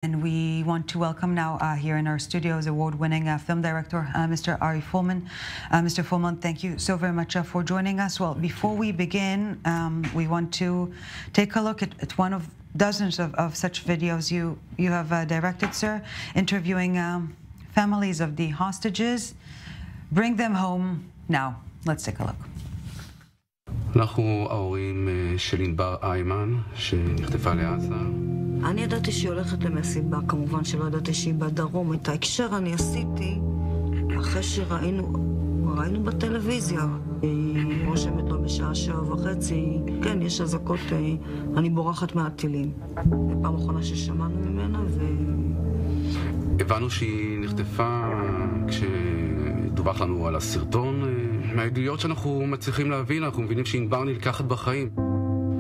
And we want to welcome now here in our studios award-winning film director, Mr. Ari Folman. Mr. Folman, thank you so very much for joining us. Well, before we begin, we want to take a look at one of dozens of such videos you have directed, sir, interviewing families of the hostages. Bring them home now. Let's take a look. אנחנו ההורים של ענבר איימן, שנחטפה לעזה. אני ידעתי שהיא הולכת למסיבה, כמובן שלא ידעתי שהיא בדרום. את ההקשר אני עשיתי אחרי שראינו בטלוויזיה. היא רושמת לו בשעה 7:30, כן, יש אזעקות, אני בורחת מהטילים. פעם אחרונה ששמענו ממנה הבנו שהיא נחטפה כשדווח לנו על הסרטון. מהעדויות שאנחנו מצליחים להבין, אנחנו מבינים שענבר נלקחת בחיים.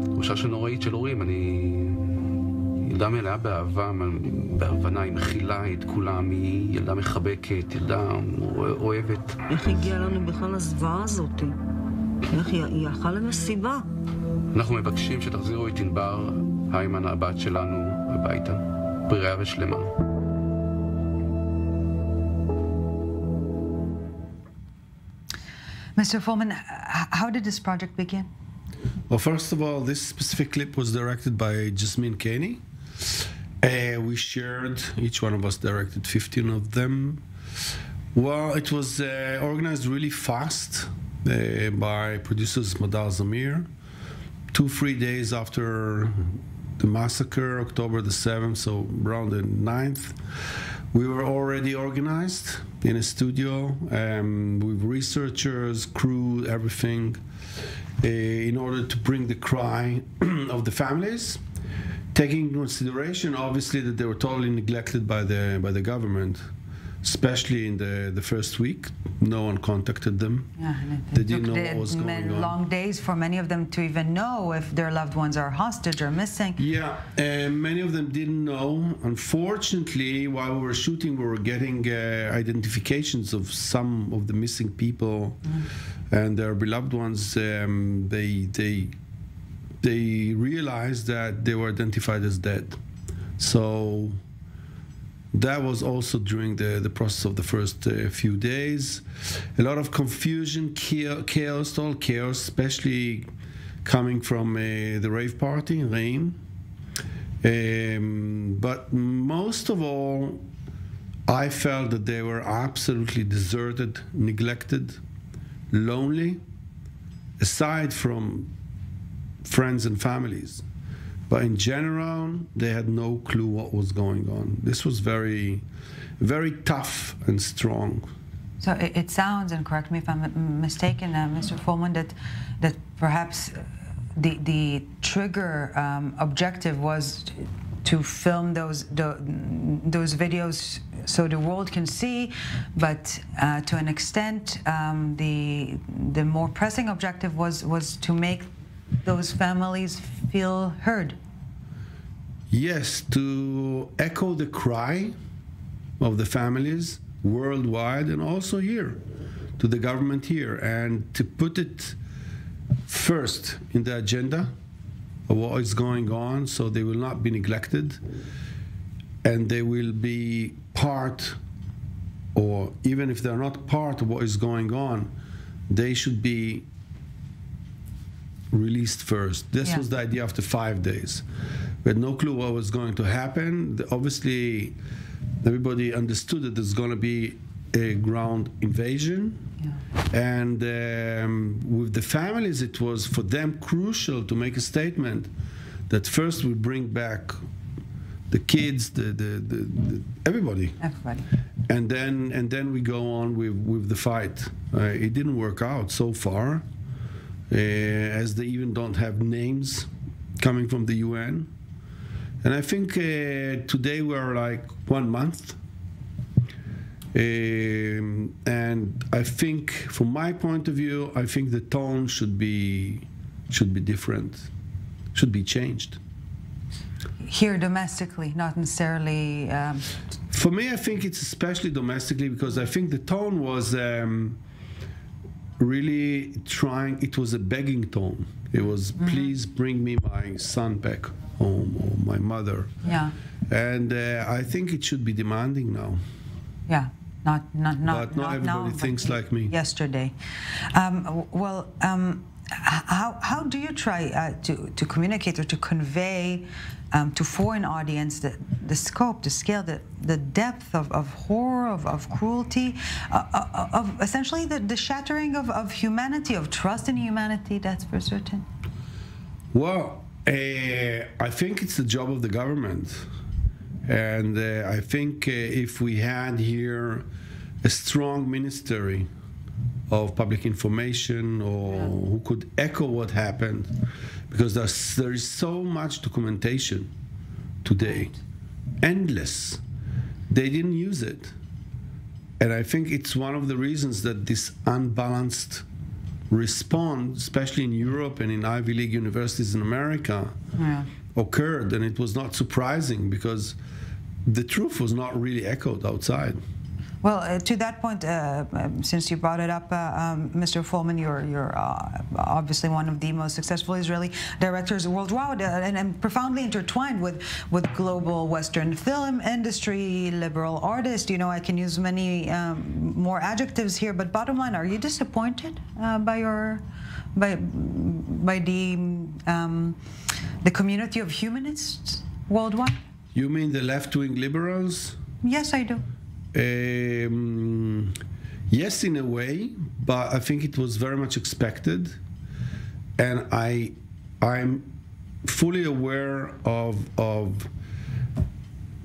תחושה שנוראית של הורים, אני ילדה מלאה באהבה, בהבנה, היא מכילה את כולם, היא ילדה מחבקת, ילדה אוהבת. איך הגיעה לנו בכלל הזוועה הזאת? איך היא הלכה למסיבה? אנחנו מבקשים שתחזירו את ענבר איימן, הבת שלנו, הביתה, בריאה ושלמה. Mr. Folman, how did this project begin? Well, first of all, this specific clip was directed by Jasmine Caney. We shared, each one of us directed 15 of them. Well, it was organized really fast by producers Madar Zamir. 2-3 days after the massacre, October the 7th, so around the 9th, we were already organized in a studio with researchers, crew, everything, in order to bring the cry of the families, taking into consideration, obviously, that they were totally neglected by the government, especially in the first week. No one contacted them. Yeah, they didn't know what was going on. Long days for many of them to even know if their loved ones are hostage or missing. Yeah, many of them didn't know. Unfortunately, while we were shooting, we were getting identifications of some of the missing people and their beloved ones. They realized that they were identified as dead. So that was also during the process of the first few days. A lot of confusion, chaos, total chaos, especially coming from the rave party, Rain. But most of all, I felt that they were absolutely deserted, neglected, lonely, aside from friends and families. But in general, they had no clue what was going on. This was very, very tough and strong. So it sounds, and correct me if I'm mistaken, Mr. Folman, that perhaps the trigger objective was to film those videos so the world can see, but to an extent, the more pressing objective was to make those families feel heard. Yes, to echo the cry of the families worldwide and also here, to the government here, and to put it first in the agenda of what is going on so they will not be neglected and they will be part, or even if they're not part of what is going on, they should be released first. This was the idea after 5 days. We had no clue what was going to happen. Obviously, everybody understood that there's going to be a ground invasion. And with the families, it was for them crucial to make a statement that first we bring back the kids, everybody. And then we go on with the fight. It didn't work out so far. As they even don't have names coming from the UN. And I think today we're like 1 month. And I think, from my point of view, I think the tone should be different, should be changed. Here domestically, not necessarily... For me, I think it's especially domestically because I think the tone was... really trying, it was a begging tone. It was, please bring me my son back home, or my mother. Yeah. And I think it should be demanding now. Yeah, not But not everybody now, thinks like me. Yesterday. How do you try to communicate or to convey to foreign audience the scope, the scale, the depth of horror, of cruelty, of essentially the shattering of humanity, of trust in humanity, that's for certain? Well, I think it's the job of the government. And I think if we had here a strong ministry of public information or who could echo what happened, because there is so much documentation today, endless. They didn't use it. And I think it's one of the reasons that this unbalanced response, especially in Europe and in Ivy League universities in America, occurred. And it was not surprising because the truth was not really echoed outside. Well, to that point, since you brought it up, Mr. Folman, you're obviously one of the most successful Israeli directors worldwide, and profoundly intertwined with global Western film industry, liberal artist. You know, I can use many more adjectives here, but bottom line, are you disappointed by the community of humanists worldwide? You mean the left-wing liberals? Yes, I do. Yes, in a way, but I think it was very much expected, and I'm fully aware of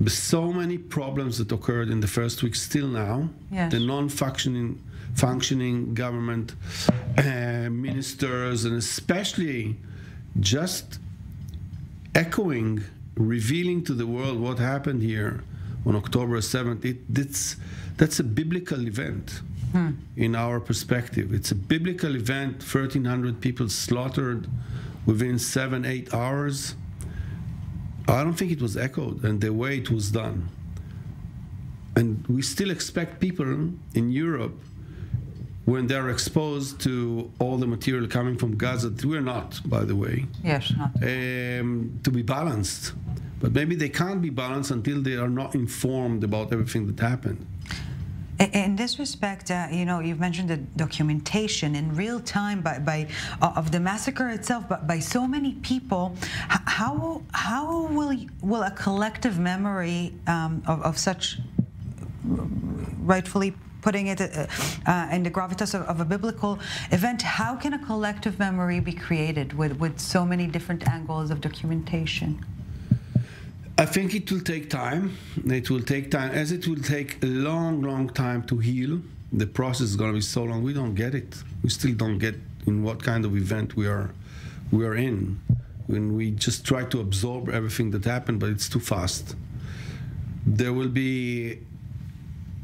so many problems that occurred in the first week still now. Yes. The non-functioning government ministers, and especially just echoing, revealing to the world what happened here on October 7th, that's a biblical event in our perspective. It's a biblical event, 1,300 people slaughtered within 7-8 hours. I don't think it was echoed, and the way it was done. And we still expect people in Europe, when they're exposed to all the material coming from Gaza, we're not, by the way, yes, not to be balanced. But maybe they can't be balanced until they are not informed about everything that happened. In this respect, you know, you've mentioned the documentation in real time of the massacre itself, but by so many people. How will a collective memory of such, rightfully putting it in the gravitas of a biblical event, how can a collective memory be created with so many different angles of documentation? I think it will take time. It will take time, as it will take a long, long time to heal. The process is going to be so long. We don't get it. We still don't get in what kind of event we are in. When we just try to absorb everything that happened, but it's too fast. There will be,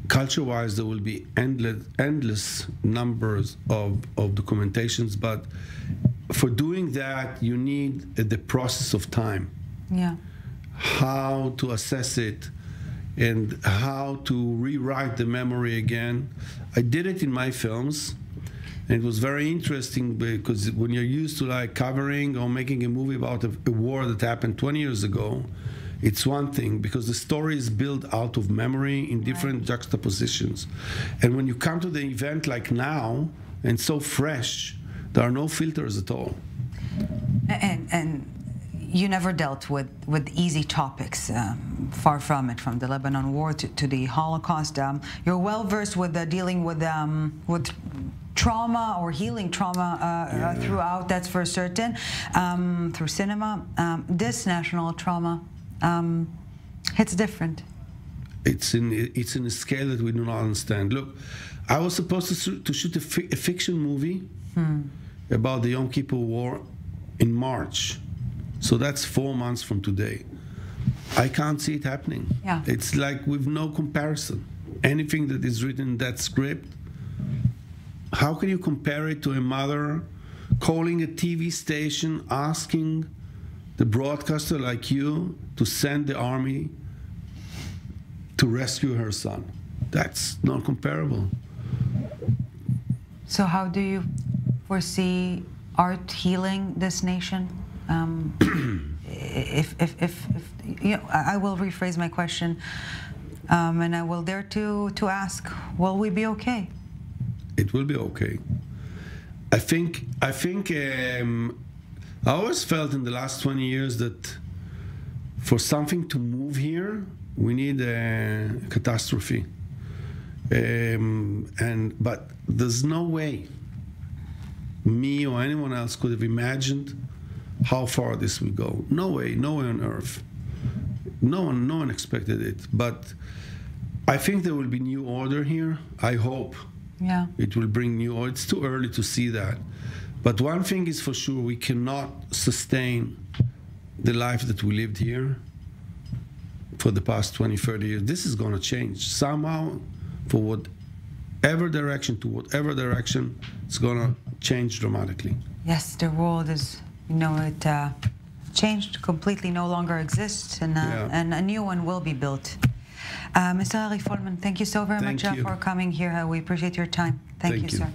culture-wise, there will be endless numbers of documentations. But for doing that, you need the process of time. Yeah. How to assess it and how to rewrite the memory again. I did it in my films, and it was very interesting because when you're used to like covering or making a movie about a war that happened 20 years ago, it's one thing because the story is built out of memory in different juxtapositions. And when you come to the event like now and so fresh, there are no filters at all. And you never dealt with easy topics, far from it, from the Lebanon War to the Holocaust. You're well versed with dealing with trauma or healing trauma throughout, that's for certain, through cinema. This national trauma, it's different. It's in a scale that we do not understand. Look, I was supposed to shoot a fiction movie about the Yom Kippur War in March. So that's 4 months from today. I can't see it happening. Yeah. It's like with no comparison. Anything that is written in that script, how can you compare it to a mother calling a TV station, asking the broadcaster like you to send the army to rescue her son? That's not comparable. So how do you foresee art healing this nation? if you know, I will rephrase my question, and I will dare to ask, will we be okay? It will be okay. I think I always felt in the last 20 years that for something to move here, we need a catastrophe. But there's no way me or anyone else could have imagined how far this will go. No way on earth. No one expected it. But I think there will be new order here. I hope. Yeah. It will bring new order. It's too early to see that. But one thing is for sure, we cannot sustain the life that we lived here for the past 20, 30 years. This is going to change. Somehow, for whatever direction, it's going to change dramatically. Yes, the world is, you know, it changed completely, no longer exists, and a new one will be built. Mr. Ari Folman, thank you so very much for coming here. We appreciate your time. Thank you, sir.